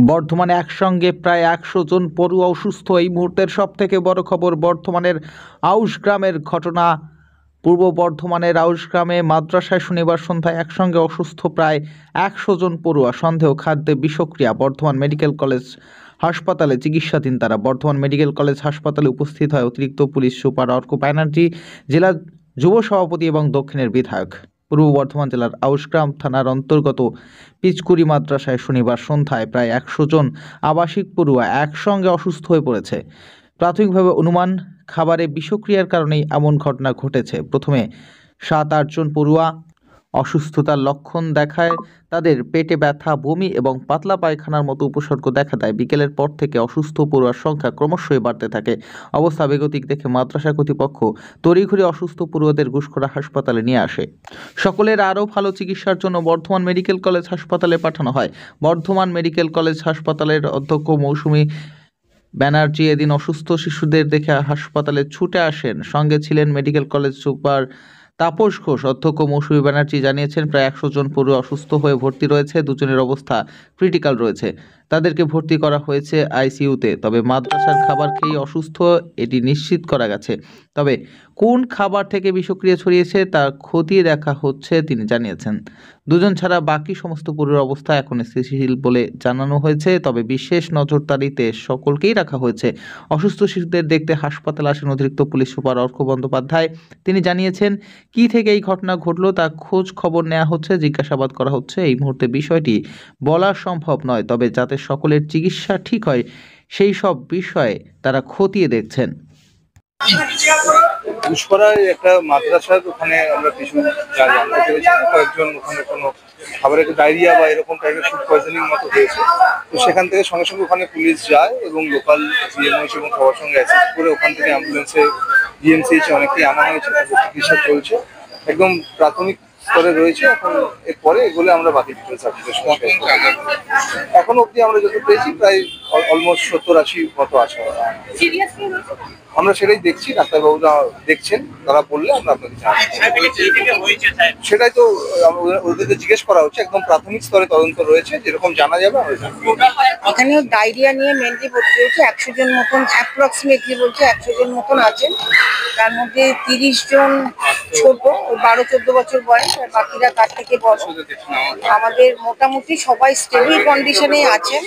বর্ধমানে একসঙ্গে প্রায় ১০০ জন পড়ুয়া অসুস্থ। এই মুহূর্তের সবথেকে বড় খবর বর্ধমানের আউশ গ্রামের ঘটনা। পূর্ব বর্ধমানের আউশ গ্রামে মাদ্রাসায় শনিবার সন্ধ্যায় একসঙ্গে অসুস্থ প্রায় ১০০ জন পড়ুয়া। সন্দেহ খাদ্যে বিষক্রিয়া। বর্ধমান মেডিকেল কলেজ হাসপাতালে চিকিৎসাধীন তারা। বর্ধমান মেডিকেল কলেজ হাসপাতালে উপস্থিত হয় অতিরিক্ত পুলিশ সুপার অর্ক ব্যানার্জি, জেলা যুব সভাপতি এবং দক্ষিণের বিধায়ক। পূর্ব বর্ধমান জেলার আউশগ্রাম থানার অন্তর্গত পিচকুড়ি মাদ্রাসায় শনিবার সন্ধ্যায় প্রায় ১০০ জন আবাসিক পড়ুয়া একসঙ্গে অসুস্থ হয়ে পড়েছে। প্রাথমিকভাবে অনুমান খাবারে বিষক্রিয়ার কারণেই এমন ঘটনা ঘটেছে। প্রথমে ৭-৮ জন পড়ুয়া অসুস্থতার লক্ষণ দেখায়। তাদের পেটে ব্যথা, বমি এবং পাতলা পায়খানার মতো উপসর্গ দেখা দেয়। বিকেলের পর থেকে অসুস্থ পড়ুয়ার সংখ্যা ক্রমশই বাড়তে থাকে। অবস্থা বেগতিক দেখে মাদ্রাসা কর্তৃপক্ষ তড়িঘড়ি অসুস্থ পড়ুয়াদের ঘুষখোরা হাসপাতালে নিয়ে আসে। সকলের আরও ভালো চিকিৎসার জন্য বর্ধমান মেডিকেল কলেজ হাসপাতালে পাঠানো হয়। বর্ধমান মেডিকেল কলেজ হাসপাতালের অধ্যক্ষ মৌসুমী ব্যানার্জি এদিন অসুস্থ শিশুদের দেখে হাসপাতালে ছুটে আসেন। সঙ্গে ছিলেন medical college super Tapas Ghosh. অধ্যক্ষ মৌসুমী ব্যানার্জি জানিয়েছেন, প্রায় ১০০ জন পড়ুয়া অসুস্থ হয়ে ভর্তি রয়েছে। দুজনের অবস্থা ক্রিটিক্যাল রয়েছে। তাদেরকে ভর্তি করা হয়েছে আইসিইউতে। তবে মাদ্রাসার খাবার খেয়ে অসুস্থ, এটি নিশ্চিত করা গেছে। তবে কোন খাবার থেকে বিষক্রিয়া ছড়িয়েছে তা খতিয়ে দেখা হচ্ছে, তিনি জানিয়েছেন। দুজন ছাড়া বাকি সমস্ত পড়ুয়ার অবস্থা এখন স্থিতিশীল বলে জানানো হয়েছে। তবে বিশেষ নজরদারিতে সকলকেই রাখা হয়েছে। অসুস্থ শিশুদের দেখতে হাসপাতালে আসেন অতিরিক্ত পুলিশ সুপার অর্ক বন্দ্যোপাধ্যায়। তিনি জানিয়েছেন, কী থেকে এই ঘটনা ঘটলো তা খোঁজ খবর নেওয়া হচ্ছে, জিজ্ঞাসাবাদ করা হচ্ছে। এই মুহূর্তে বিষয়টি বলা সম্ভব নয়, তবে যাতে সকলের চিকিৎসা ঠিক হয় সেই সব বিষয়ে তারা খতিয়ে দেখছেন। ঘুষখোরায় একটা মাদ্রাসার ওখানে আমরা কিছু যা জানতে পেরেছি, কয়েকজন ওখানে কোনো খাবারের ডায়রিয়া বা এরকম টাইপের ফুড পয়জনিং মতো হয়েছে। তো সেখান থেকে সঙ্গে সঙ্গে ওখানে পুলিশ যায় এবং লোকাল জিএমওইচ এবং সবার সঙ্গে অ্যাসিস্ট করে ওখান থেকে অ্যাম্বুলেন্সে জিএমসিএইচে অনেকেই আনা হয়েছে। তাদের চিকিৎসা চলছে, একদম প্রাথমিক স্তরে রয়েছে। এখন এরপরে এগুলো আমরা বাকি ডিটেলস এখন অবধি আমরা যত পেয়েছি প্রায় অলমোস্ট ৭০-৮০ মতো আছে। আমরা সেটাই দেখছি, ডাক্তারবাবুরা দেখছেন, তারা বললে আমরা আপনাকে সেটাই তো ওদেরকে জিজ্ঞেস করা হচ্ছে। একদম প্রাথমিক স্তরে তদন্ত রয়েছে, যেরকম জানা যাবে আমরা জানবো। এখানে ডায়রিয়া নিয়ে মেনলি ভর্তি হয়েছে ১০০ জন মতন, অ্যাপ্রক্সিমেটলি বলছে ১০০ জন মতন আছেন। তার মধ্যে ৩০ জন ছোট, ১২-১৪ বছর বয়স, আর বাকিরা তার থেকে বড়। আমাদের মোটামুটি সবাই স্টেবল কন্ডিশনে আছেন।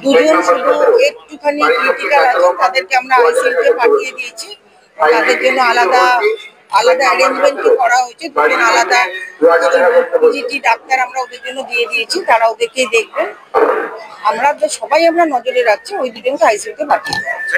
দুজন শুধু একটুখানি ক্রিটিক্যাল আছেন, তাদেরকে আমরা আইসিইউতে পাঠিয়ে দিয়েছি। তাদের জন্য আলাদা অ্যারেঞ্জমেন্ট করা হয়েছে। দুজন আলাদা পিজিটি ডাক্তার আমরা ওদের জন্য দিয়ে দিয়েছি, তারা ওদেরকেই দেখবেন। আমরা সবাই নজরে রাখছি, ওই দুজনকে আইসিইউতে পাঠিয়ে দিয়েছি।